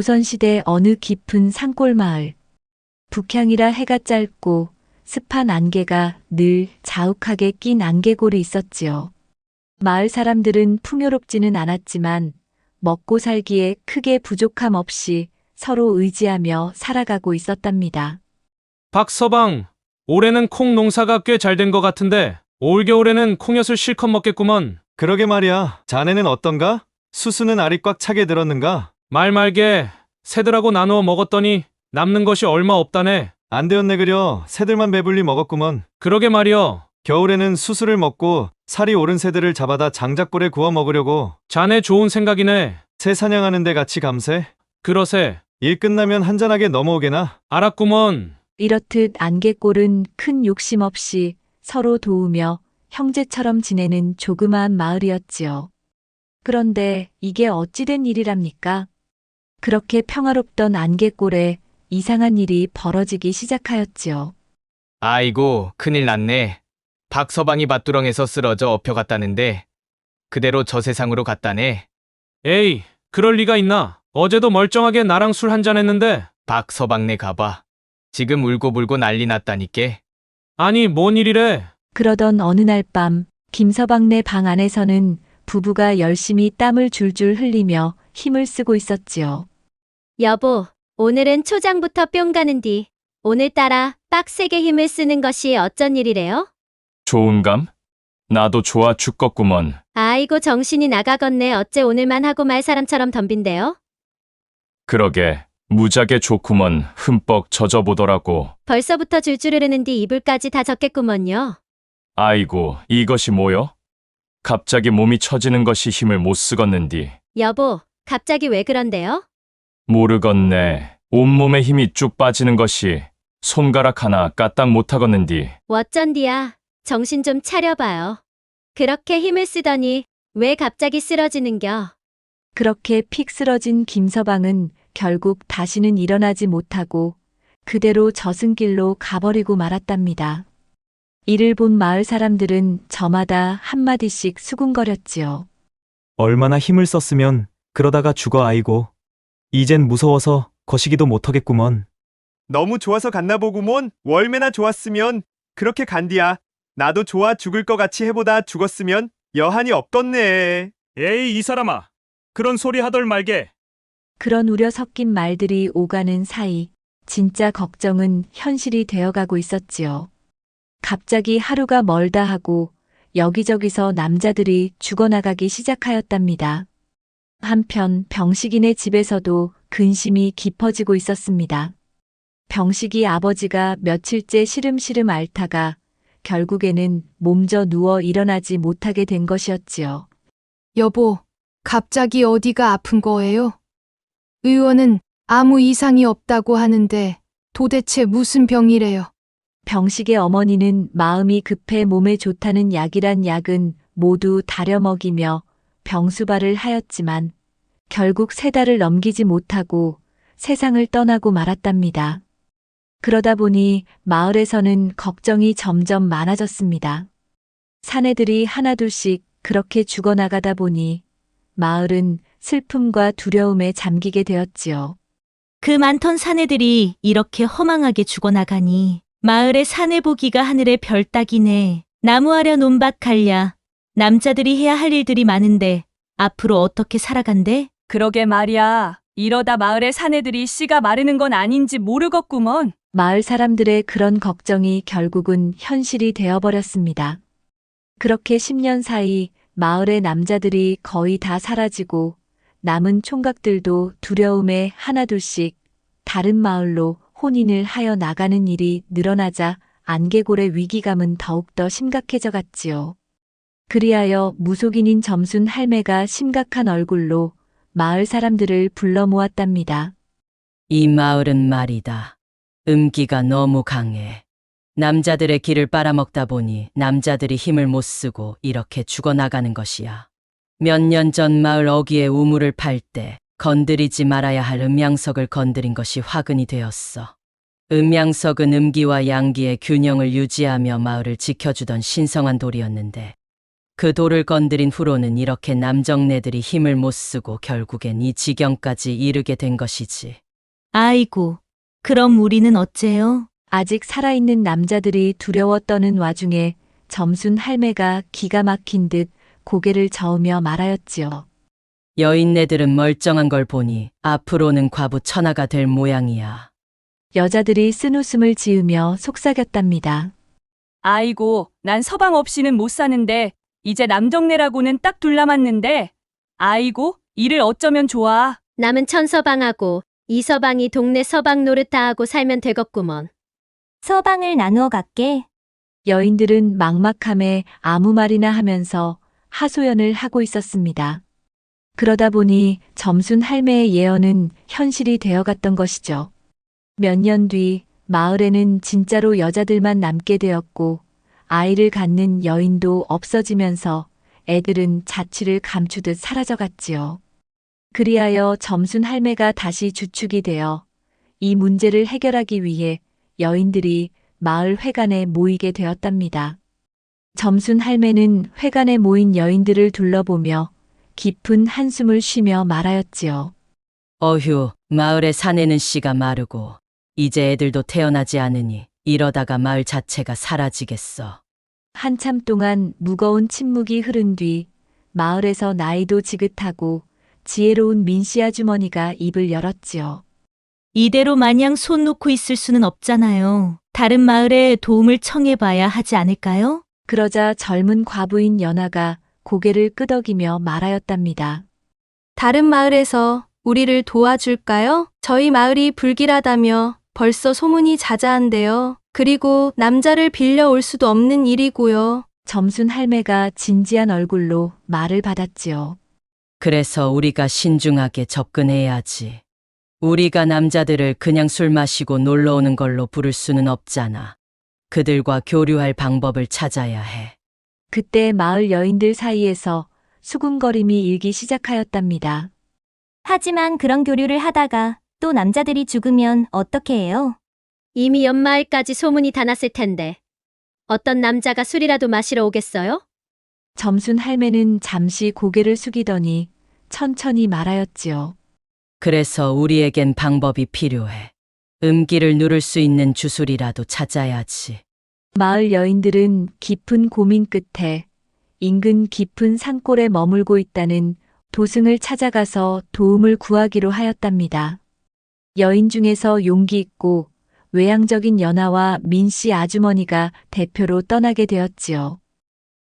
조선시대 어느 깊은 산골 마을. 북향이라 해가 짧고 습한 안개가 늘 자욱하게 낀 안개골이 있었지요. 마을 사람들은 풍요롭지는 않았지만 먹고 살기에 크게 부족함 없이 서로 의지하며 살아가고 있었답니다. 박서방, 올해는 콩 농사가 꽤 잘 된 것 같은데 올겨울에는 콩엿을 실컷 먹겠구먼. 그러게 말이야. 자네는 어떤가? 수수는 알이 꽉 차게 들었는가? 말 말게 새들하고 나누어 먹었더니 남는 것이 얼마 없다네. 안 되었네 그려. 새들만 배불리 먹었구먼. 그러게 말이여. 겨울에는 수수를 먹고 살이 오른 새들을 잡아다 장작불에 구워 먹으려고. 자네 좋은 생각이네. 새 사냥하는데 같이 감세? 그러세. 일 끝나면 한잔하게 넘어오게나? 알았구먼. 이렇듯 안개골은 큰 욕심 없이 서로 도우며 형제처럼 지내는 조그마한 마을이었지요. 그런데 이게 어찌된 일이랍니까? 그렇게 평화롭던 안개골에 이상한 일이 벌어지기 시작하였지요. 아이고, 큰일 났네. 박서방이 밭두렁에서 쓰러져 엎혀갔다는데 그대로 저 세상으로 갔다네. 에이, 그럴 리가 있나? 어제도 멀쩡하게 나랑 술 한잔 했는데. 박서방네 가봐. 지금 울고불고 난리 났다니께. 아니, 뭔 일이래? 그러던 어느 날 밤 김서방네 방 안에서는 부부가 열심히 땀을 줄줄 흘리며 힘을 쓰고 있었지요. 여보, 오늘은 초장부터 뿅 가는디. 오늘따라 빡세게 힘을 쓰는 것이 어쩐 일이래요? 좋은감? 나도 좋아 죽겠구먼. 아이고 정신이 나가겠네. 어째 오늘만 하고 말 사람처럼 덤빈대요? 그러게 무지하게 좋구먼. 흠뻑 젖어보더라고. 벌써부터 줄줄 흐르는디 이불까지 다 젖겠구먼요. 아이고 이것이 뭐여? 갑자기 몸이 처지는 것이 힘을 못 쓰겄는디. 여보, 갑자기 왜 그런데요? 모르겠네. 온몸에 힘이 쭉 빠지는 것이 손가락 하나 까딱 못하겠는디. 어쩐디야. 정신 좀 차려봐요. 그렇게 힘을 쓰더니 왜 갑자기 쓰러지는겨? 그렇게 픽 쓰러진 김서방은 결국 다시는 일어나지 못하고 그대로 저승길로 가버리고 말았답니다. 이를 본 마을 사람들은 저마다 한마디씩 수군거렸지요. 얼마나 힘을 썼으면 그러다가 죽어 아이고. 이젠 무서워서 거시기도 못하겠구먼. 너무 좋아서 갔나 보구먼. 월매나 좋았으면 그렇게 간디야. 나도 좋아 죽을 것 같이 해보다 죽었으면 여한이 없겠네. 에이 이 사람아, 그런 소리 하덜 말게. 그런 우려 섞인 말들이 오가는 사이 진짜 걱정은 현실이 되어가고 있었지요. 갑자기 하루가 멀다 하고 여기저기서 남자들이 죽어나가기 시작하였답니다. 한편 병식이네 집에서도 근심이 깊어지고 있었습니다. 병식이 아버지가 며칠째 시름시름 앓다가 결국에는 몸져 누워 일어나지 못하게 된 것이었지요. 여보, 갑자기 어디가 아픈 거예요? 의원은 아무 이상이 없다고 하는데 도대체 무슨 병이래요? 병식의 어머니는 마음이 급해 몸에 좋다는 약이란 약은 모두 다려 먹이며 병수발을 하였지만 결국 3달을 넘기지 못하고 세상을 떠나고 말았답니다. 그러다 보니 마을에서는 걱정이 점점 많아졌습니다. 사내들이 하나둘씩 그렇게 죽어나가다 보니 마을은 슬픔과 두려움에 잠기게 되었지요. 그 많던 사내들이 이렇게 허망하게 죽어나가니 마을의 사내 보기가 하늘의 별 따기네. 나무하랴 논밭갈랴. 남자들이 해야 할 일들이 많은데 앞으로 어떻게 살아간대? 그러게 말이야. 이러다 마을의 사내들이 씨가 마르는 건 아닌지 모르겠구먼. 마을 사람들의 그런 걱정이 결국은 현실이 되어버렸습니다. 그렇게 10년 사이 마을의 남자들이 거의 다 사라지고 남은 총각들도 두려움에 하나둘씩 다른 마을로 혼인을 하여 나가는 일이 늘어나자 안개골의 위기감은 더욱더 심각해져 갔지요. 그리하여 무속인인 점순 할매가 심각한 얼굴로 마을 사람들을 불러 모았답니다. 이 마을은 말이다. 음기가 너무 강해. 남자들의 기를 빨아먹다 보니 남자들이 힘을 못 쓰고 이렇게 죽어나가는 것이야. 몇 년 전 마을 어귀에 우물을 팔 때 건드리지 말아야 할 음양석을 건드린 것이 화근이 되었어. 음양석은 음기와 양기의 균형을 유지하며 마을을 지켜주던 신성한 돌이었는데 그 돌을 건드린 후로는 이렇게 남정네들이 힘을 못 쓰고 결국엔 이 지경까지 이르게 된 것이지. 아이고, 그럼 우리는 어째요? 아직 살아있는 남자들이 두려워 떠는 와중에 점순 할매가 기가 막힌 듯 고개를 저으며 말하였지요. 여인네들은 멀쩡한 걸 보니 앞으로는 과부 천하가 될 모양이야. 여자들이 쓴웃음을 지으며 속삭였답니다. 아이고, 난 서방 없이는 못 사는데 이제 남정네라고는 딱 둘 남았는데 아이고, 이를 어쩌면 좋아. 남은 천서방하고 이서방이 동네 서방 노릇 다 하고 살면 되겠구먼. 서방을 나누어 갈게. 여인들은 막막함에 아무 말이나 하면서 하소연을 하고 있었습니다. 그러다 보니 점순 할매의 예언은 현실이 되어갔던 것이죠. 몇 년 뒤 마을에는 진짜로 여자들만 남게 되었고 아이를 갖는 여인도 없어지면서 애들은 자취를 감추듯 사라져갔지요. 그리하여 점순 할매가 다시 주축이 되어 이 문제를 해결하기 위해 여인들이 마을 회관에 모이게 되었답니다. 점순 할매는 회관에 모인 여인들을 둘러보며 깊은 한숨을 쉬며 말하였지요. 어휴, 마을의 사내는 씨가 마르고 이제 애들도 태어나지 않으니 이러다가 마을 자체가 사라지겠어. 한참 동안 무거운 침묵이 흐른 뒤 마을에서 나이도 지긋하고 지혜로운 민씨 아주머니가 입을 열었지요. 이대로 마냥 손 놓고 있을 수는 없잖아요. 다른 마을에 도움을 청해봐야 하지 않을까요? 그러자 젊은 과부인 연하가 고개를 끄덕이며 말하였답니다. 다른 마을에서 우리를 도와줄까요? 저희 마을이 불길하다며 벌써 소문이 자자한데요. 그리고 남자를 빌려올 수도 없는 일이고요. 점순 할매가 진지한 얼굴로 말을 받았지요. 그래서 우리가 신중하게 접근해야지. 우리가 남자들을 그냥 술 마시고 놀러 오는 걸로 부를 수는 없잖아. 그들과 교류할 방법을 찾아야 해. 그때 마을 여인들 사이에서 수군거림이 일기 시작하였답니다. 하지만 그런 교류를 하다가 또 남자들이 죽으면 어떻게 해요? 이미 연마을까지 소문이 다 났을 텐데 어떤 남자가 술이라도 마시러 오겠어요? 점순 할매는 잠시 고개를 숙이더니 천천히 말하였지요. 그래서 우리에겐 방법이 필요해. 음기를 누를 수 있는 주술이라도 찾아야지. 마을 여인들은 깊은 고민 끝에 인근 깊은 산골에 머물고 있다는 도승을 찾아가서 도움을 구하기로 하였답니다. 여인 중에서 용기 있고 외향적인 연하와 민씨 아주머니가 대표로 떠나게 되었지요.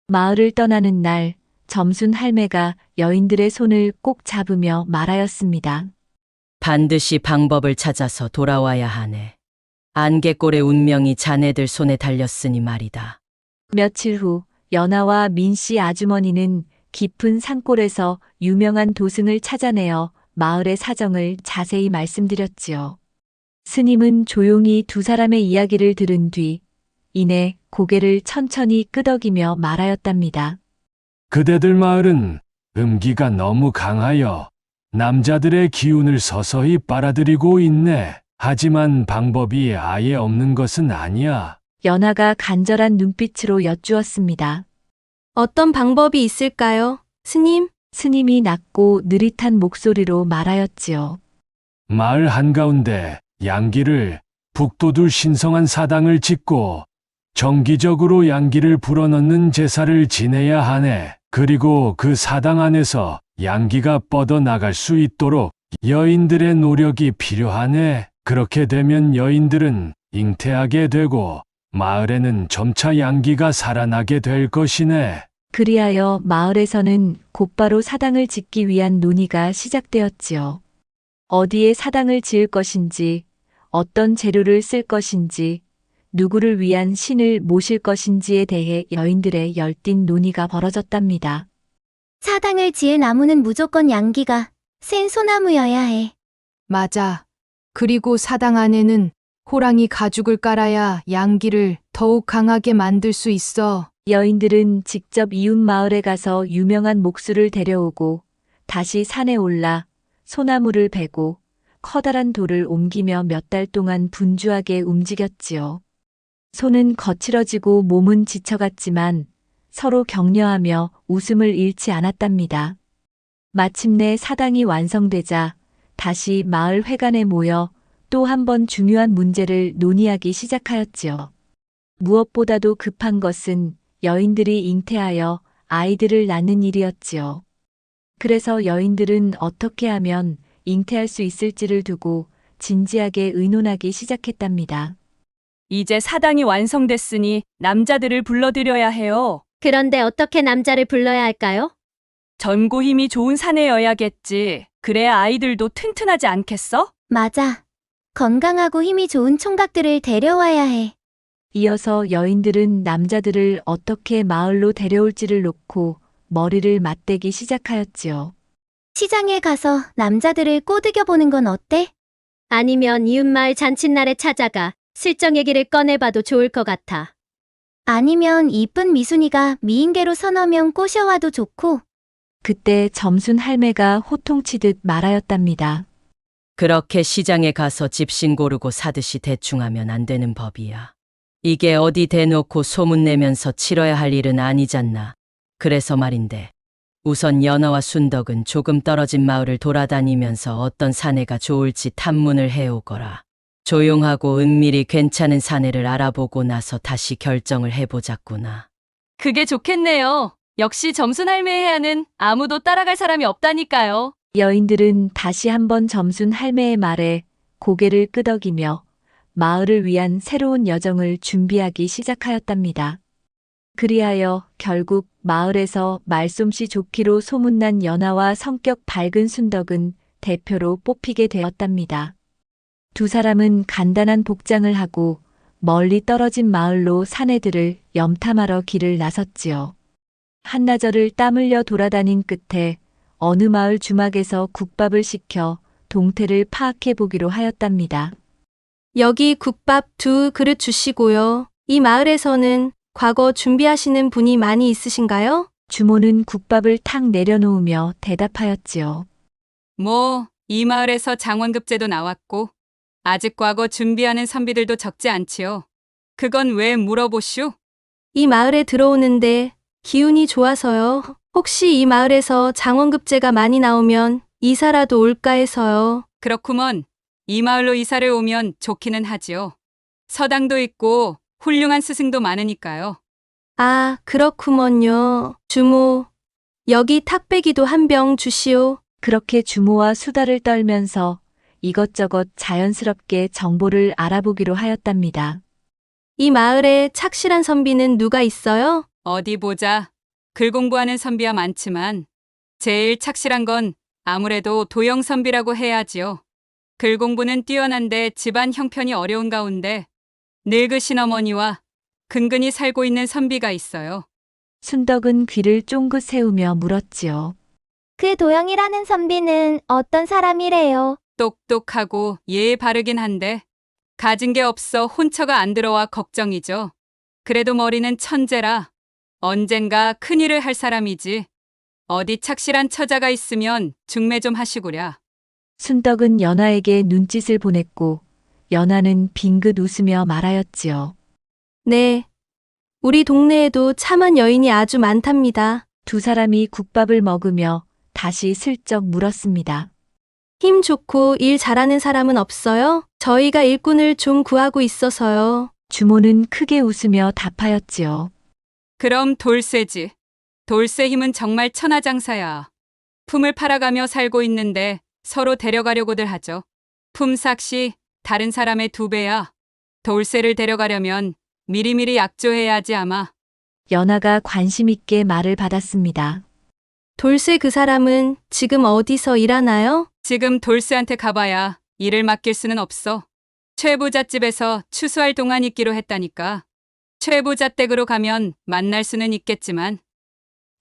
마을을 떠나는 날 점순 할매가 여인들의 손을 꼭 잡으며 말하였습니다. 반드시 방법을 찾아서 돌아와야 하네. 안개골의 운명이 자네들 손에 달렸으니 말이다. 며칠 후 연하와 민씨 아주머니는 깊은 산골에서 유명한 도승을 찾아내어 마을의 사정을 자세히 말씀드렸지요. 스님은 조용히 두 사람의 이야기를 들은 뒤 이내 고개를 천천히 끄덕이며 말하였답니다. 그대들 마을은 음기가 너무 강하여 남자들의 기운을 서서히 빨아들이고 있네. 하지만 방법이 아예 없는 것은 아니야. 연하가 간절한 눈빛으로 여쭈었습니다. 어떤 방법이 있을까요, 스님? 스님이 낮고 느릿한 목소리로 말하였지요. 마을 한가운데 양기를 북돋울 신성한 사당을 짓고 정기적으로 양기를 불어넣는 제사를 지내야 하네. 그리고 그 사당 안에서 양기가 뻗어나갈 수 있도록 여인들의 노력이 필요하네. 그렇게 되면 여인들은 잉태하게 되고 마을에는 점차 양기가 살아나게 될 것이네. 그리하여 마을에서는 곧바로 사당을 짓기 위한 논의가 시작되었지요. 어디에 사당을 지을 것인지, 어떤 재료를 쓸 것인지, 누구를 위한 신을 모실 것인지에 대해 여인들의 열띤 논의가 벌어졌답니다. 사당을 지을 나무는 무조건 양기가 센 소나무여야 해. 맞아. 그리고 사당 안에는 호랑이 가죽을 깔아야 양기를 더욱 강하게 만들 수 있어. 여인들은 직접 이웃 마을에 가서 유명한 목수를 데려오고 다시 산에 올라 소나무를 베고 커다란 돌을 옮기며 몇 달 동안 분주하게 움직였지요. 손은 거칠어지고 몸은 지쳐갔지만 서로 격려하며 웃음을 잃지 않았답니다. 마침내 사당이 완성되자 다시 마을 회관에 모여 또 한 번 중요한 문제를 논의하기 시작하였지요. 무엇보다도 급한 것은 여인들이 잉태하여 아이들을 낳는 일이었지요. 그래서 여인들은 어떻게 하면 잉태할 수 있을지를 두고 진지하게 의논하기 시작했답니다. 이제 사당이 완성됐으니 남자들을 불러들여야 해요. 그런데 어떻게 남자를 불러야 할까요? 젊고 힘이 좋은 사내여야겠지. 그래야 아이들도 튼튼하지 않겠어? 맞아. 건강하고 힘이 좋은 총각들을 데려와야 해. 이어서 여인들은 남자들을 어떻게 마을로 데려올지를 놓고 머리를 맞대기 시작하였지요. 시장에 가서 남자들을 꼬드겨 보는 건 어때? 아니면 이웃마을 잔칫날에 찾아가 슬쩍 얘기를 꺼내봐도 좋을 것 같아. 아니면 이쁜 미순이가 미인계로 서너 명 꼬셔와도 좋고. 그때 점순 할매가 호통치듯 말하였답니다. 그렇게 시장에 가서 집신 고르고 사듯이 대충 하면 안 되는 법이야. 이게 어디 대놓고 소문내면서 치러야 할 일은 아니잖나. 그래서 말인데, 우선 연어와 순덕은 조금 떨어진 마을을 돌아다니면서 어떤 사내가 좋을지 탐문을 해오거라. 조용하고 은밀히 괜찮은 사내를 알아보고 나서 다시 결정을 해보자꾸나. 그게 좋겠네요. 역시 점순 할매의 해안은 아무도 따라갈 사람이 없다니까요. 여인들은 다시 한번 점순 할매의 말에 고개를 끄덕이며 마을을 위한 새로운 여정을 준비하기 시작하였답니다. 그리하여 결국 마을에서 말솜씨 좋기로 소문난 연하와 성격 밝은 순덕은 대표로 뽑히게 되었답니다. 두 사람은 간단한 복장을 하고 멀리 떨어진 마을로 사내들을 염탐하러 길을 나섰지요. 한나절을 땀 흘려 돌아다닌 끝에 어느 마을 주막에서 국밥을 시켜 동태를 파악해 보기로 하였답니다. 여기 국밥 2그릇 주시고요. 이 마을에서는 과거 준비하시는 분이 많이 있으신가요? 주모는 국밥을 탁 내려놓으며 대답하였지요. 이 마을에서 장원급제도 나왔고 아직 과거 준비하는 선비들도 적지 않지요. 그건 왜 물어보슈? 이 마을에 들어오는데 기운이 좋아서요. 혹시 이 마을에서 장원급제가 많이 나오면 이사라도 올까 해서요. 그렇구먼. 이 마을로 이사를 오면 좋기는 하지요. 서당도 있고 훌륭한 스승도 많으니까요. 아, 그렇구먼요. 주모, 여기 탁배기도 한 병 주시오. 그렇게 주모와 수다를 떨면서 이것저것 자연스럽게 정보를 알아보기로 하였답니다. 이 마을에 착실한 선비는 누가 있어요? 어디 보자. 글 공부하는 선비야 많지만 제일 착실한 건 아무래도 도영 선비라고 해야지요. 글 공부는 뛰어난데 집안 형편이 어려운 가운데 늙으신 어머니와 근근히 살고 있는 선비가 있어요. 순덕은 귀를 쫑긋 세우며 물었지요. 그 도영이라는 선비는 어떤 사람이래요? 똑똑하고 예의 바르긴 한데 가진 게 없어 혼처가 안 들어와 걱정이죠. 그래도 머리는 천재라 언젠가 큰일을 할 사람이지. 어디 착실한 처자가 있으면 중매 좀 하시구랴. 순덕은 연하에게 눈짓을 보냈고 연하는 빙긋 웃으며 말하였지요. 네. 우리 동네에도 참한 여인이 아주 많답니다. 두 사람이 국밥을 먹으며 다시 슬쩍 물었습니다. 힘 좋고 일 잘하는 사람은 없어요? 저희가 일꾼을 좀 구하고 있어서요. 주모는 크게 웃으며 답하였지요. 그럼 돌쇠지. 돌쇠 힘은 정말 천하장사야. 품을 팔아가며 살고 있는데 서로 데려가려고들 하죠. 품삯이 다른 사람의 2배야. 돌쇠를 데려가려면 미리미리 약조해야지 아마. 연하가 관심 있게 말을 받았습니다. 돌쇠 그 사람은 지금 어디서 일하나요? 지금 돌쇠한테 가봐야 일을 맡길 수는 없어. 최 부자 집에서 추수할 동안 있기로 했다니까. 최 부자 댁으로 가면 만날 수는 있겠지만.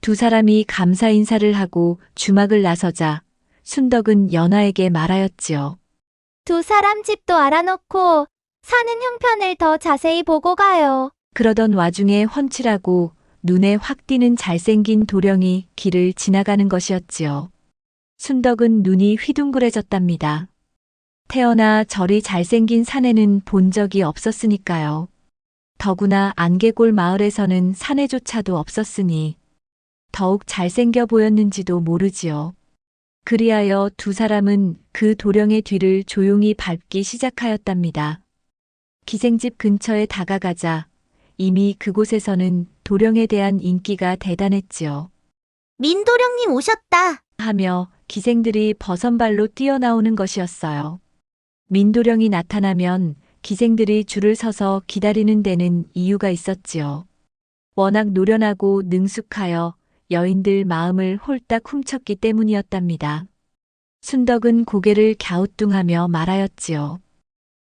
두 사람이 감사 인사를 하고 주막을 나서자 순덕은 연하에게 말하였지요. 두 사람 집도 알아놓고 사는 형편을 더 자세히 보고 가요. 그러던 와중에 훤칠하고 눈에 확 띄는 잘생긴 도령이 길을 지나가는 것이었지요. 순덕은 눈이 휘둥그레졌답니다. 태어나 저리 잘생긴 사내는 본 적이 없었으니까요. 더구나 안개골 마을에서는 사내조차도 없었으니 더욱 잘생겨 보였는지도 모르지요. 그리하여 두 사람은 그 도령의 뒤를 조용히 밟기 시작하였답니다. 기생집 근처에 다가가자 이미 그곳에서는 도령에 대한 인기가 대단했지요. 민도령님 오셨다. 하며 기생들이 버선발로 뛰어나오는 것이었어요. 민도령이 나타나면 기생들이 줄을 서서 기다리는 데는 이유가 있었지요. 워낙 노련하고 능숙하여 여인들 마음을 홀딱 훔쳤기 때문이었답니다. 순덕은 고개를 갸우뚱하며 말하였지요.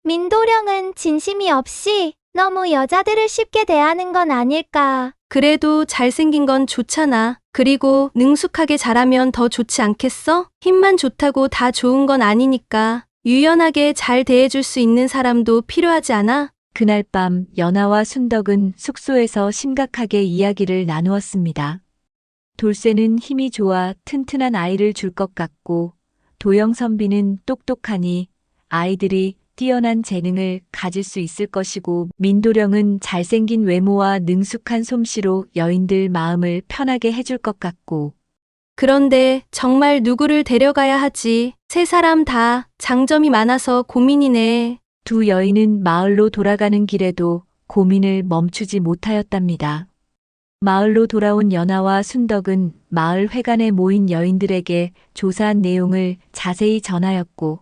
민도령은 진심이 없이 너무 여자들을 쉽게 대하는 건 아닐까. 그래도 잘생긴 건 좋잖아. 그리고 능숙하게 잘하면 더 좋지 않겠어? 힘만 좋다고 다 좋은 건 아니니까. 유연하게 잘 대해줄 수 있는 사람도 필요하지 않아? 그날 밤 연하와 순덕은 숙소에서 심각하게 이야기를 나누었습니다. 돌쇠는 힘이 좋아 튼튼한 아이를 줄 것 같고 도영 선비는 똑똑하니 아이들이 뛰어난 재능을 가질 수 있을 것이고 민도령은 잘생긴 외모와 능숙한 솜씨로 여인들 마음을 편하게 해줄 것 같고 그런데 정말 누구를 데려가야 하지? 세 사람 다 장점이 많아서 고민이네. 두 여인은 마을로 돌아가는 길에도 고민을 멈추지 못하였답니다. 마을로 돌아온 연하와 순덕은 마을 회관에 모인 여인들에게 조사한 내용을 자세히 전하였고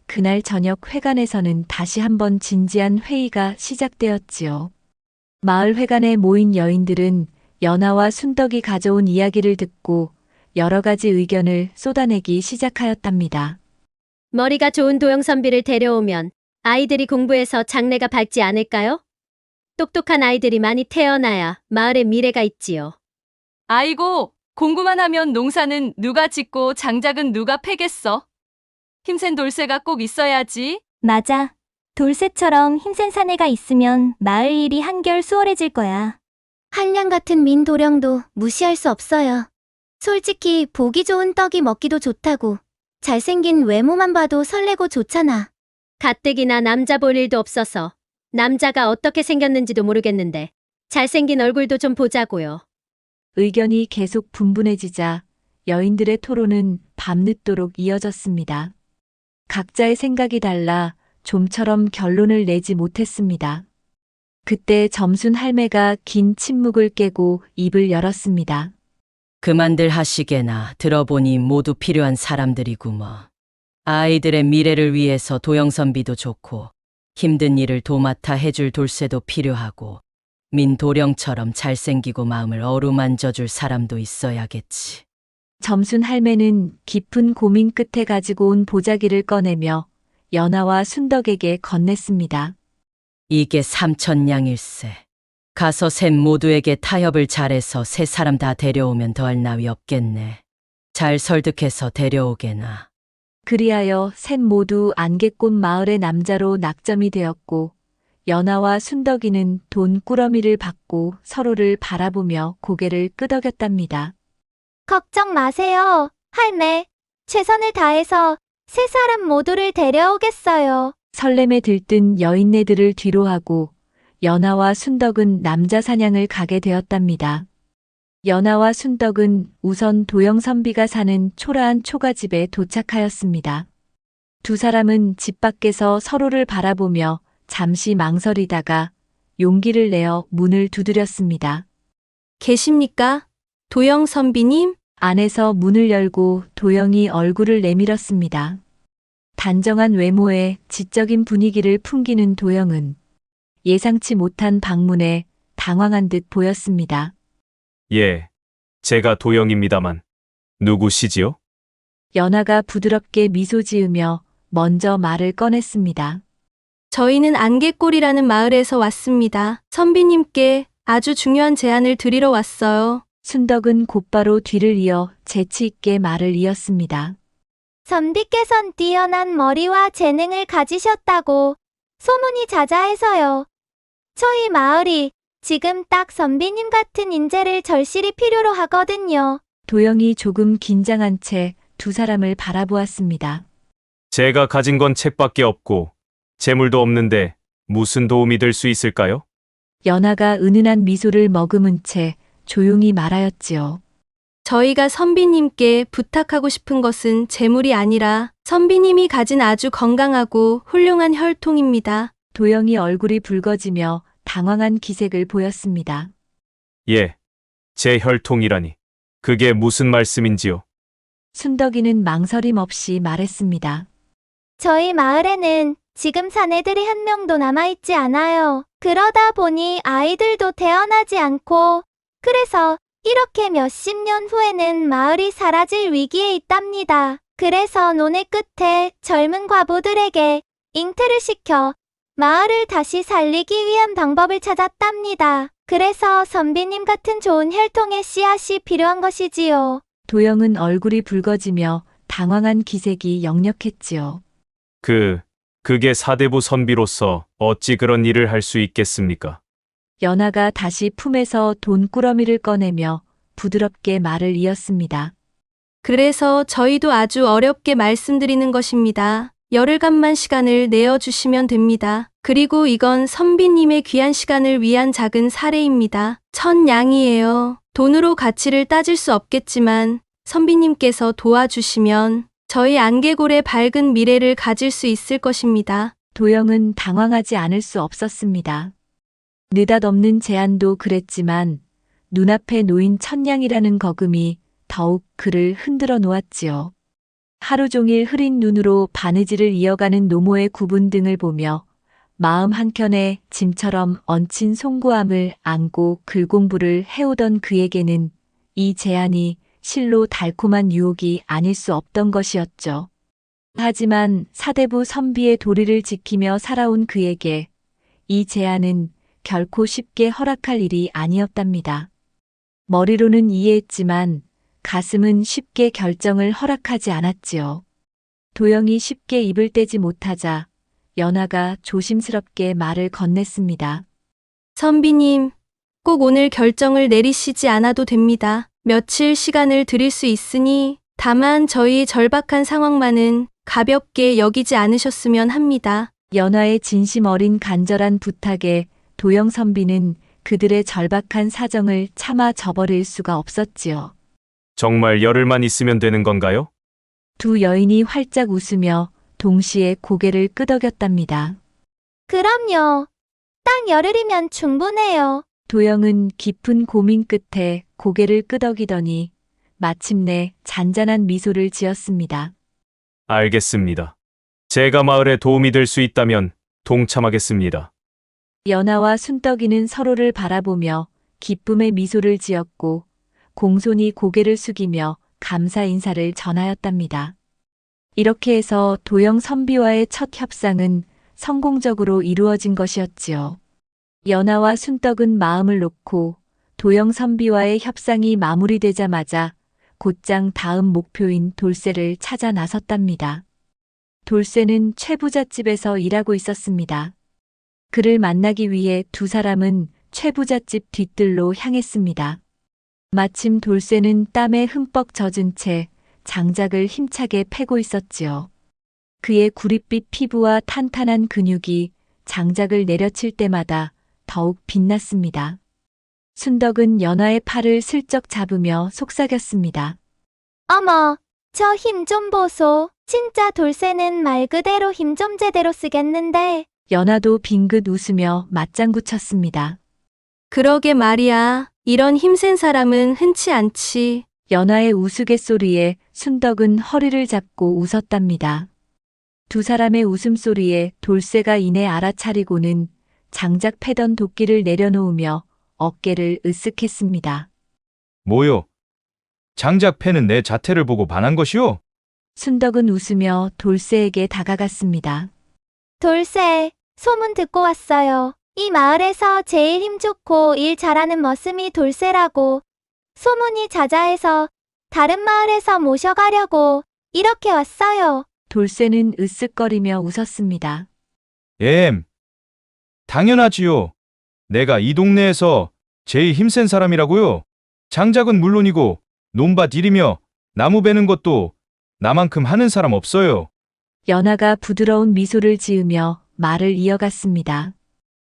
그날 저녁 회관에서는 다시 한번 진지한 회의가 시작되었지요. 마을 회관에 모인 여인들은 연하와 순덕이 가져온 이야기를 듣고 여러 가지 의견을 쏟아내기 시작하였답니다. 머리가 좋은 도영 선비를 데려오면 아이들이 공부해서 장래가 밝지 않을까요? 똑똑한 아이들이 많이 태어나야 마을의 미래가 있지요. 아이고, 공부만 하면 농사는 누가 짓고 장작은 누가 패겠어? 힘센 돌쇠가 꼭 있어야지. 맞아. 돌쇠처럼 힘센 사내가 있으면 마을 일이 한결 수월해질 거야. 한량 같은 민도령도 무시할 수 없어요. 솔직히 보기 좋은 떡이 먹기도 좋다고. 잘생긴 외모만 봐도 설레고 좋잖아. 가뜩이나 남자 볼 일도 없어서 남자가 어떻게 생겼는지도 모르겠는데 잘생긴 얼굴도 좀 보자고요. 의견이 계속 분분해지자 여인들의 토론은 밤늦도록 이어졌습니다. 각자의 생각이 달라 좀처럼 결론을 내지 못했습니다. 그때 점순 할매가 긴 침묵을 깨고 입을 열었습니다. 그만들 하시게나 들어보니 모두 필요한 사람들이구먼. 아이들의 미래를 위해서 도영선비도 좋고 힘든 일을 도맡아 해줄 돌쇠도 필요하고 민도령처럼 잘생기고 마음을 어루만져줄 사람도 있어야겠지. 점순 할매는 깊은 고민 끝에 가지고 온 보자기를 꺼내며 연하와 순덕에게 건넸습니다. 이게 삼천냥일세. 가서 셋 모두에게 타협을 잘해서 세 사람 다 데려오면 더할 나위 없겠네. 잘 설득해서 데려오게나. 그리하여 셋 모두 안개꽃 마을의 남자로 낙점이 되었고 연하와 순덕이는 돈 꾸러미를 받고 서로를 바라보며 고개를 끄덕였답니다. 걱정 마세요, 할매. 최선을 다해서 세 사람 모두를 데려오겠어요. 설렘에 들뜬 여인네들을 뒤로하고 연하와 순덕은 남자 사냥을 가게 되었답니다. 연하와 순덕은 우선 도영 선비가 사는 초라한 초가집에 도착하였습니다. 두 사람은 집 밖에서 서로를 바라보며 잠시 망설이다가 용기를 내어 문을 두드렸습니다. 계십니까? 도영 선비님? 안에서 문을 열고 도영이 얼굴을 내밀었습니다. 단정한 외모에 지적인 분위기를 풍기는 도영은 예상치 못한 방문에 당황한 듯 보였습니다. 예, 제가 도영입니다만 누구시지요? 연하가 부드럽게 미소 지으며 먼저 말을 꺼냈습니다. 저희는 안개골이라는 마을에서 왔습니다. 선비님께 아주 중요한 제안을 드리러 왔어요. 순덕은 곧바로 뒤를 이어 재치 있게 말을 이었습니다. 선비께선 뛰어난 머리와 재능을 가지셨다고 소문이 자자해서요. 저희 마을이 지금 딱 선비님 같은 인재를 절실히 필요로 하거든요. 도영이 조금 긴장한 채 두 사람을 바라보았습니다. 제가 가진 건 책밖에 없고 재물도 없는데 무슨 도움이 될 수 있을까요? 연하가 은은한 미소를 머금은 채 조용히 말하였지요. 저희가 선비님께 부탁하고 싶은 것은 재물이 아니라 선비님이 가진 아주 건강하고 훌륭한 혈통입니다. 도영이 얼굴이 붉어지며 당황한 기색을 보였습니다. 예, 제 혈통이라니. 그게 무슨 말씀인지요? 순덕이는 망설임 없이 말했습니다. 저희 마을에는 지금 사내들이 한 명도 남아있지 않아요. 그러다 보니 아이들도 태어나지 않고, 그래서 이렇게 몇십 년 후에는 마을이 사라질 위기에 있답니다. 그래서 논의 끝에 젊은 과부들에게 잉태를 시켜 마을을 다시 살리기 위한 방법을 찾았답니다. 그래서 선비님 같은 좋은 혈통의 씨앗이 필요한 것이지요. 도영은 얼굴이 붉어지며 당황한 기색이 역력했지요. 그게 사대부 선비로서 어찌 그런 일을 할 수 있겠습니까? 연하가 다시 품에서 돈꾸러미를 꺼내며 부드럽게 말을 이었습니다. 그래서 저희도 아주 어렵게 말씀드리는 것입니다. 열흘간만 시간을 내어주시면 됩니다. 그리고 이건 선비님의 귀한 시간을 위한 작은 사례입니다. 1000양이에요. 돈으로 가치를 따질 수 없겠지만 선비님께서 도와주시면 저희 안개골의 밝은 미래를 가질 수 있을 것입니다. 도영은 당황하지 않을 수 없었습니다. 느닷없는 제안도 그랬지만 눈앞에 놓인 1000양이라는 거금이 더욱 그를 흔들어 놓았지요. 하루 종일 흐린 눈으로 바느질을 이어가는 노모의 구분 등을 보며 마음 한켠에 짐처럼 얹힌 송구함을 안고 글공부를 해오던 그에게는 이 제안이 실로 달콤한 유혹이 아닐 수 없던 것이었죠. 하지만 사대부 선비의 도리를 지키며 살아온 그에게 이 제안은 결코 쉽게 허락할 일이 아니었답니다. 머리로는 이해했지만 가슴은 쉽게 결정을 허락하지 않았지요. 도영이 쉽게 입을 떼지 못하자 연하가 조심스럽게 말을 건넸습니다. 선비님, 꼭 오늘 결정을 내리시지 않아도 됩니다. 며칠 시간을 드릴 수 있으니 다만 저희의 절박한 상황만은 가볍게 여기지 않으셨으면 합니다. 연하의 진심 어린 간절한 부탁에 도영 선비는 그들의 절박한 사정을 차마 저버릴 수가 없었지요. 정말 열흘만 있으면 되는 건가요? 두 여인이 활짝 웃으며 동시에 고개를 끄덕였답니다. 그럼요. 딱 열흘이면 충분해요. 도영은 깊은 고민 끝에 고개를 끄덕이더니 마침내 잔잔한 미소를 지었습니다. 알겠습니다. 제가 마을에 도움이 될 수 있다면 동참하겠습니다. 연하와 순덕이는 서로를 바라보며 기쁨의 미소를 지었고 공손히 고개를 숙이며 감사 인사를 전하였답니다. 이렇게 해서 도영 선비와의 첫 협상은 성공적으로 이루어진 것이었지요. 연하와 순덕은 마음을 놓고 도영 선비와의 협상이 마무리되자마자 곧장 다음 목표인 돌쇠를 찾아 나섰답니다. 돌쇠는 최부잣집에서 일하고 있었습니다. 그를 만나기 위해 두 사람은 최부잣집 뒤뜰로 향했습니다. 마침 돌쇠는 땀에 흠뻑 젖은 채 장작을 힘차게 패고 있었지요. 그의 구릿빛 피부와 탄탄한 근육이 장작을 내려칠 때마다 더욱 빛났습니다. 순덕은 연하의 팔을 슬쩍 잡으며 속삭였습니다. 어머, 저 힘 좀 보소. 진짜 돌쇠는 말 그대로 힘 좀 제대로 쓰겠는데. 연하도 빙긋 웃으며 맞장구 쳤습니다. 그러게 말이야. 이런 힘센 사람은 흔치 않지. 연하의 우스갯소리에 순덕은 허리를 잡고 웃었답니다. 두 사람의 웃음소리에 돌쇠가 이내 알아차리고는 장작 패던 도끼를 내려놓으며 어깨를 으쓱했습니다. 뭐요? 장작 패는 내 자태를 보고 반한 것이오? 순덕은 웃으며 돌쇠에게 다가갔습니다. 돌쇠, 소문 듣고 왔어요. 이 마을에서 제일 힘 좋고 일 잘하는 머슴이 돌쇠라고. 소문이 자자해서 다른 마을에서 모셔가려고 이렇게 왔어요. 돌쇠는 으쓱거리며 웃었습니다. 당연하지요. 내가 이 동네에서 제일 힘센 사람이라고요. 장작은 물론이고 논밭 일이며 나무 베는 것도 나만큼 하는 사람 없어요. 연하가 부드러운 미소를 지으며 말을 이어갔습니다.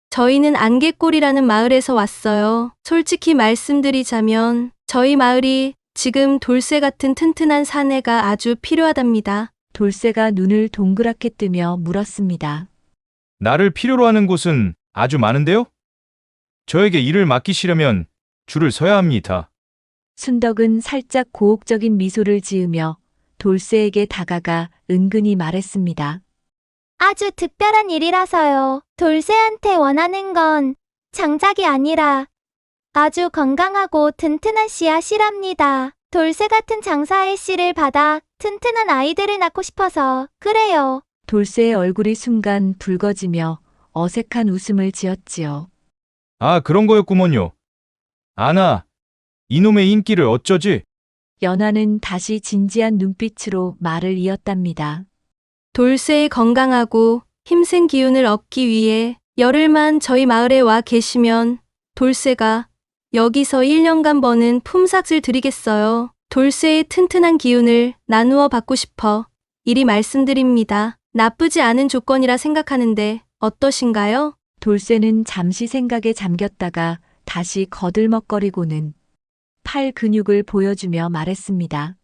저희는 안개골이라는 마을에서 왔어요. 솔직히 말씀드리자면 저희 마을이 지금 돌쇠 같은 튼튼한 사내가 아주 필요하답니다. 돌쇠가 눈을 동그랗게 뜨며 물었습니다. 나를 필요로 하는 곳은 아주 많은데요? 저에게 일을 맡기시려면 줄을 서야 합니다. 순덕은 살짝 고혹적인 미소를 지으며 돌쇠에게 다가가 은근히 말했습니다. 아주 특별한 일이라서요. 돌쇠한테 원하는 건 장작이 아니라 아주 건강하고 튼튼한 씨앗이랍니다. 돌쇠 같은 장사의 씨를 받아 튼튼한 아이들을 낳고 싶어서 그래요. 돌쇠의 얼굴이 순간 붉어지며 어색한 웃음을 지었지요. 아, 그런 거였구먼요. 아나, 이놈의 인기를 어쩌지? 연하는 다시 진지한 눈빛으로 말을 이었답니다. 돌쇠의 건강하고 힘센 기운을 얻기 위해 열흘만 저희 마을에 와 계시면 돌쇠가 여기서 1년간 버는 품삯을 드리겠어요. 돌쇠의 튼튼한 기운을 나누어 받고 싶어 이리 말씀드립니다. 나쁘지 않은 조건이라 생각하는데 어떠신가요? 돌쇠는 잠시 생각에 잠겼다가 다시 거들먹거리고는 팔 근육을 보여주며 말했습니다.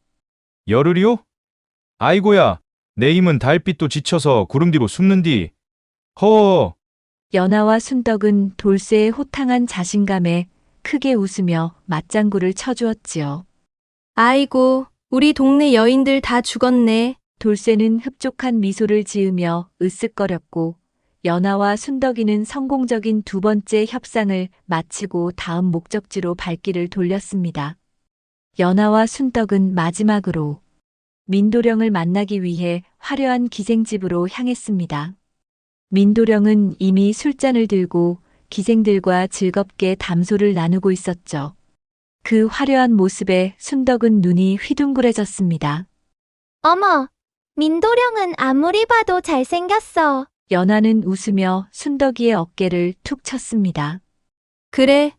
열흘이요? 아이고야, 내 힘은 달빛도 지쳐서 구름 뒤로 숨는디. 허. 연하와 순덕은 돌쇠의 호탕한 자신감에 크게 웃으며 맞장구를 쳐주었지요. 아이고, 우리 동네 여인들 다 죽었네. 돌쇠는 흡족한 미소를 지으며 으쓱거렸고 연하와 순덕이는 성공적인 두 번째 협상을 마치고 다음 목적지로 발길을 돌렸습니다. 연하와 순덕은 마지막으로 민도령을 만나기 위해 화려한 기생집으로 향했습니다. 민도령은 이미 술잔을 들고 기생들과 즐겁게 담소를 나누고 있었죠. 그 화려한 모습에 순덕은 눈이 휘둥그레졌습니다. 어머, 민도령은 아무리 봐도 잘생겼어. 연하는 웃으며 순덕이의 어깨를 툭 쳤습니다. 그래,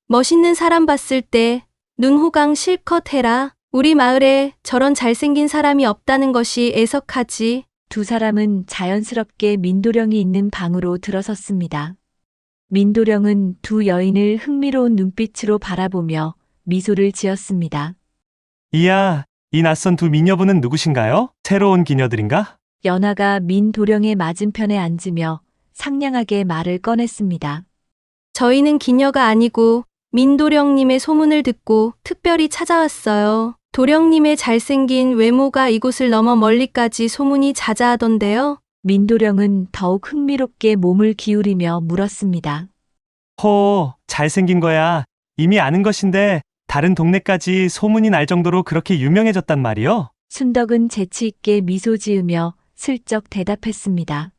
멋있는 사람 봤을 때 눈호강 실컷 해라. 우리 마을에 저런 잘생긴 사람이 없다는 것이 애석하지. 두 사람은 자연스럽게 민도령이 있는 방으로 들어섰습니다. 민도령은 두 여인을 흥미로운 눈빛으로 바라보며 미소를 지었습니다. 이야, 이 낯선 두 미녀분은 누구신가요? 새로운 기녀들인가? 연하가 민도령의 맞은편에 앉으며 상냥하게 말을 꺼냈습니다. 저희는 기녀가 아니고 민도령님의 소문을 듣고 특별히 찾아왔어요. 도령님의 잘생긴 외모가 이곳을 넘어 멀리까지 소문이 자자하던데요. 민도령은 더욱 흥미롭게 몸을 기울이며 물었습니다. 허, 잘생긴 거야. 이미 아는 것인데 다른 동네까지 소문이 날 정도로 그렇게 유명해졌단 말이요? 순덕은 재치 있게 미소 지으며 슬쩍 대답했습니다.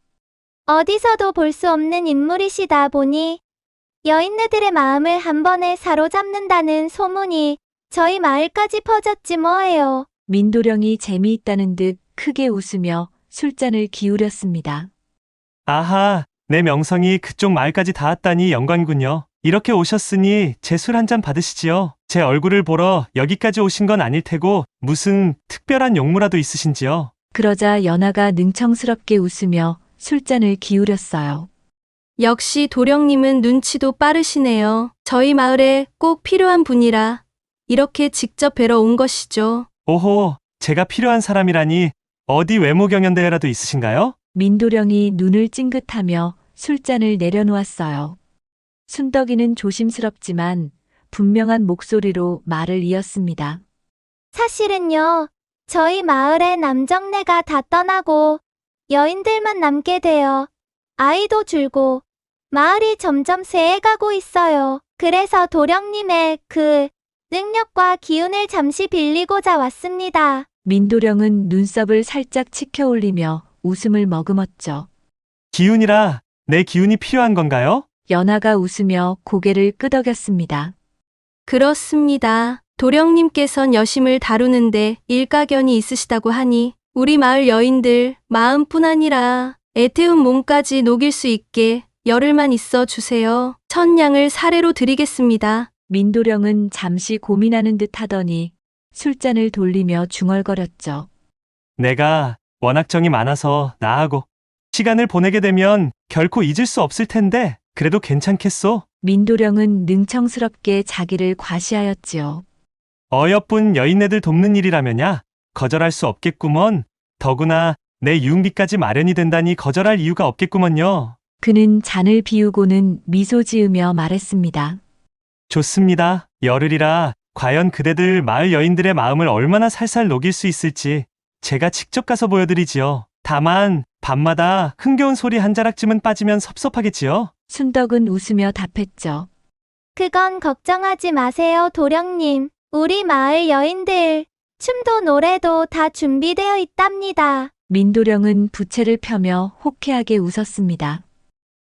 어디서도 볼 수 없는 인물이시다 보니 여인네들의 마음을 한 번에 사로잡는다는 소문이 저희 마을까지 퍼졌지 뭐예요. 민도령이 재미있다는 듯 크게 웃으며 술잔을 기울였습니다. 아하, 내 명성이 그쪽 마을까지 닿았다니 영광이군요. 이렇게 오셨으니 제 술 한 잔 받으시지요. 제 얼굴을 보러 여기까지 오신 건 아닐 테고 무슨 특별한 용무라도 있으신지요? 그러자 연하가 능청스럽게 웃으며 술잔을 기울였어요. 역시 도령님은 눈치도 빠르시네요. 저희 마을에 꼭 필요한 분이라 이렇게 직접 뵈러 온 것이죠. 오호, 제가 필요한 사람이라니 어디 외모 경연대회라도 있으신가요? 민도령이 눈을 찡긋하며 술잔을 내려놓았어요. 순덕이는 조심스럽지만 분명한 목소리로 말을 이었습니다. 사실은요, 저희 마을의 남정네가 다 떠나고 여인들만 남게 되어 아이도 줄고 마을이 점점 쇠해가고 있어요. 그래서 도령님의 그 능력과 기운을 잠시 빌리고자 왔습니다. 민도령은 눈썹을 살짝 치켜 올리며 웃음을 머금었죠. 기운이라 내 기운이 필요한 건가요? 연하가 웃으며 고개를 끄덕였습니다. 그렇습니다. 도령님께선 여심을 다루는데 일가견이 있으시다고 하니 우리 마을 여인들 마음뿐 아니라 애태운 몸까지 녹일 수 있게 열흘만 있어 주세요. 천냥을 사례로 드리겠습니다. 민도령은 잠시 고민하는 듯 하더니 술잔을 돌리며 중얼거렸죠. 내가 워낙 정이 많아서 나하고 시간을 보내게 되면 결코 잊을 수 없을 텐데 그래도 괜찮겠소? 민도령은 능청스럽게 자기를 과시하였지요. 어여쁜 여인네들 돕는 일이라면야 거절할 수 없겠구먼. 더구나 내 유흥비까지 마련이 된다니 거절할 이유가 없겠구먼요. 그는 잔을 비우고는 미소 지으며 말했습니다. 좋습니다. 열흘이라 과연 그대들 마을 여인들의 마음을 얼마나 살살 녹일 수 있을지 제가 직접 가서 보여드리지요. 다만 밤마다 흥겨운 소리 한 자락쯤은 빠지면 섭섭하겠지요. 순덕은 웃으며 답했죠. 그건 걱정하지 마세요, 도령님. 우리 마을 여인들 춤도 노래도 다 준비되어 있답니다. 민도령은 부채를 펴며 호쾌하게 웃었습니다.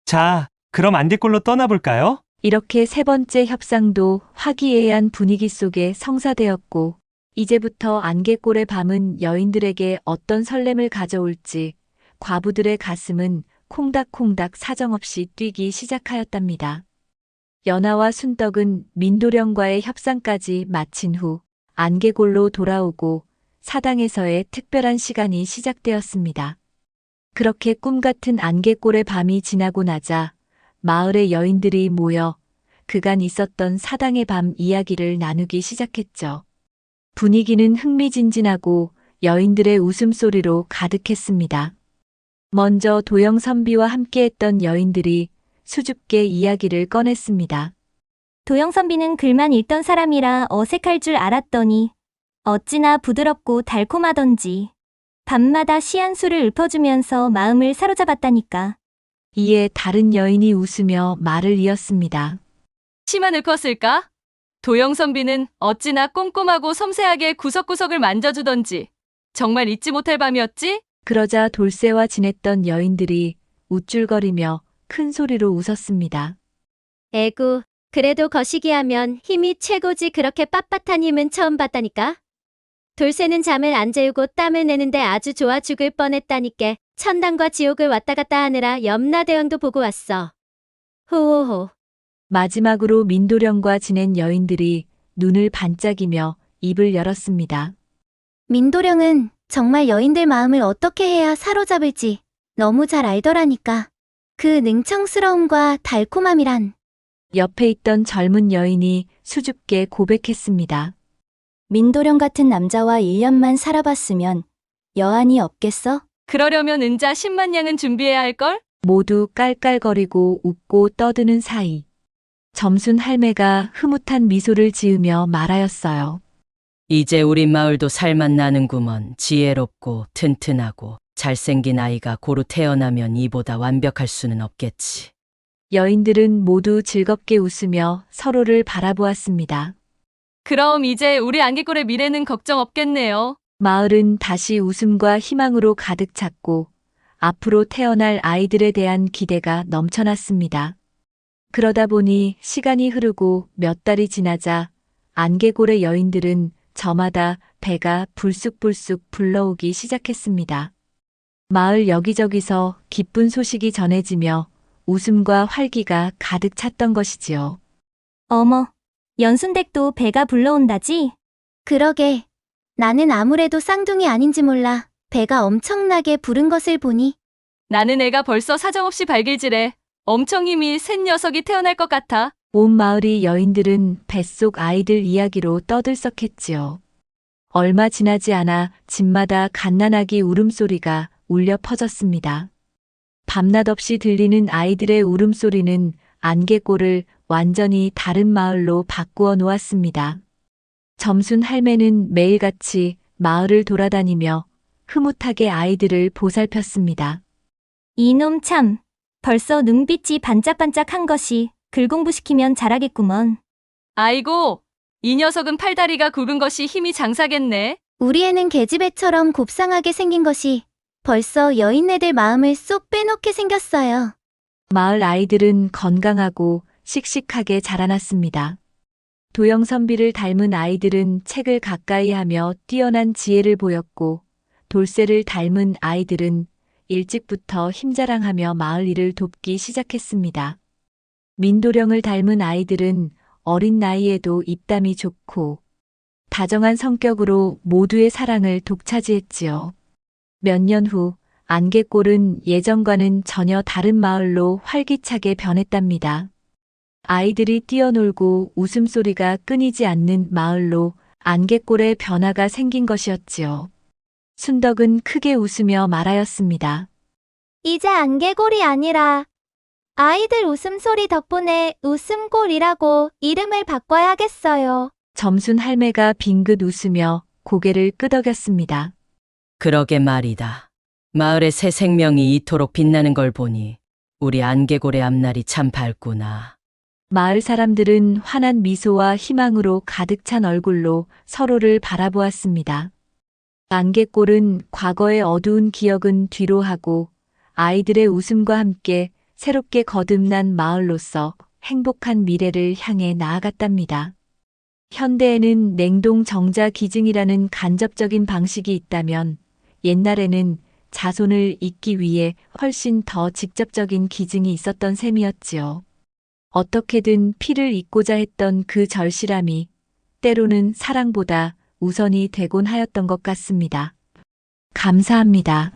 자, 그럼 안개골로 떠나볼까요? 이렇게 세 번째 협상도 화기애애한 분위기 속에 성사되었고, 이제부터 안개골의 밤은 여인들에게 어떤 설렘을 가져올지 과부들의 가슴은 콩닥콩닥 사정없이 뛰기 시작하였답니다. 연하와 순덕은 민도령과의 협상까지 마친 후 안개골로 돌아오고 사당에서의 특별한 시간이 시작되었습니다. 그렇게 꿈같은 안개골의 밤이 지나고 나자 마을의 여인들이 모여 그간 있었던 사당의 밤 이야기를 나누기 시작했죠. 분위기는 흥미진진하고 여인들의 웃음소리로 가득했습니다. 먼저 도영선비와 함께했던 여인들이 수줍게 이야기를 꺼냈습니다. 도영선비는 글만 읽던 사람이라 어색할 줄 알았더니 어찌나 부드럽고 달콤하던지 밤마다 시한수를 읊어주면서 마음을 사로잡았다니까. 이에 다른 여인이 웃으며 말을 이었습니다. 시만 읊었을까? 도영선비는 어찌나 꼼꼼하고 섬세하게 구석구석을 만져주던지 정말 잊지 못할 밤이었지? 그러자 돌쇠와 지냈던 여인들이 우쭐거리며 큰 소리로 웃었습니다. 에구, 그래도 거시기 하면 힘이 최고지. 그렇게 빳빳한 힘은 처음 봤다니까. 돌쇠는 잠을 안 재우고 땀을 내는데 아주 좋아 죽을 뻔했다니까. 천당과 지옥을 왔다 갔다 하느라 염라대왕도 보고 왔어. 호호호. 마지막으로 민도령과 지낸 여인들이 눈을 반짝이며 입을 열었습니다. 민도령은 정말 여인들 마음을 어떻게 해야 사로잡을지 너무 잘 알더라니까. 그 능청스러움과 달콤함이란. 옆에 있던 젊은 여인이 수줍게 고백했습니다. 민도령 같은 남자와 1년만 살아봤으면 여한이 없겠어? 그러려면 은자 10만 양은 준비해야 할걸? 모두 깔깔거리고 웃고 떠드는 사이 점순 할매가 흐뭇한 미소를 지으며 말하였어요. 이제 우리 마을도 살맛 나는구먼. 지혜롭고 튼튼하고 잘생긴 아이가 고루 태어나면 이보다 완벽할 수는 없겠지. 여인들은 모두 즐겁게 웃으며 서로를 바라보았습니다. 그럼 이제 우리 안개골의 미래는 걱정 없겠네요. 마을은 다시 웃음과 희망으로 가득 찼고 앞으로 태어날 아이들에 대한 기대가 넘쳐났습니다. 그러다 보니 시간이 흐르고 몇 달이 지나자 안개골의 여인들은 저마다 배가 불쑥불쑥 불러오기 시작했습니다. 마을 여기저기서 기쁜 소식이 전해지며 웃음과 활기가 가득 찼던 것이지요. 어머, 연순댁도 배가 불러온다지? 그러게. 나는 아무래도 쌍둥이 아닌지 몰라. 배가 엄청나게 부른 것을 보니. 나는 애가 벌써 사정없이 발길질해. 엄청 힘이 센 녀석이 태어날 것 같아. 온 마을이 여인들은 뱃속 아이들 이야기로 떠들썩했지요. 얼마 지나지 않아 집마다 갓난아기 울음소리가 울려 퍼졌습니다. 밤낮 없이 들리는 아이들의 울음소리는 안개골을 완전히 다른 마을로 바꾸어 놓았습니다. 점순 할매는 매일같이 마을을 돌아다니며 흐뭇하게 아이들을 보살폈습니다. 이놈 참, 벌써 눈빛이 반짝반짝한 것이 글 공부시키면 잘하겠구먼. 아이고, 이 녀석은 팔다리가 굵은 것이 힘이 장사겠네. 우리 애는 계집애처럼 곱상하게 생긴 것이 벌써 여인네들 마음을 쏙 빼놓게 생겼어요. 마을 아이들은 건강하고 씩씩하게 자라났습니다. 도영선비를 닮은 아이들은 책을 가까이 하며 뛰어난 지혜를 보였고, 돌쇠를 닮은 아이들은 일찍부터 힘자랑하며 마을 일을 돕기 시작했습니다. 민도령을 닮은 아이들은 어린 나이에도 입담이 좋고 다정한 성격으로 모두의 사랑을 독차지했지요. 몇 년 후 안개골은 예전과는 전혀 다른 마을로 활기차게 변했답니다. 아이들이 뛰어놀고 웃음소리가 끊이지 않는 마을로 안개골에 변화가 생긴 것이었지요. 순덕은 크게 웃으며 말하였습니다. 이제 안개골이 아니라 아이들 웃음소리 덕분에 웃음골이라고 이름을 바꿔야겠어요. 점순 할매가 빙긋 웃으며 고개를 끄덕였습니다. 그러게 말이다. 마을의 새 생명이 이토록 빛나는 걸 보니 우리 안개골의 앞날이 참 밝구나. 마을 사람들은 환한 미소와 희망으로 가득 찬 얼굴로 서로를 바라보았습니다. 안개골은 과거의 어두운 기억은 뒤로 하고 아이들의 웃음과 함께 새롭게 거듭난 마을로서 행복한 미래를 향해 나아갔답니다. 현대에는 냉동 정자 기증이라는 간접적인 방식이 있다면 옛날에는 자손을 잇기 위해 훨씬 더 직접적인 기증이 있었던 셈이었지요. 어떻게든 피를 잇고자 했던 그 절실함이 때로는 사랑보다 우선이 되곤 하였던 것 같습니다. 감사합니다.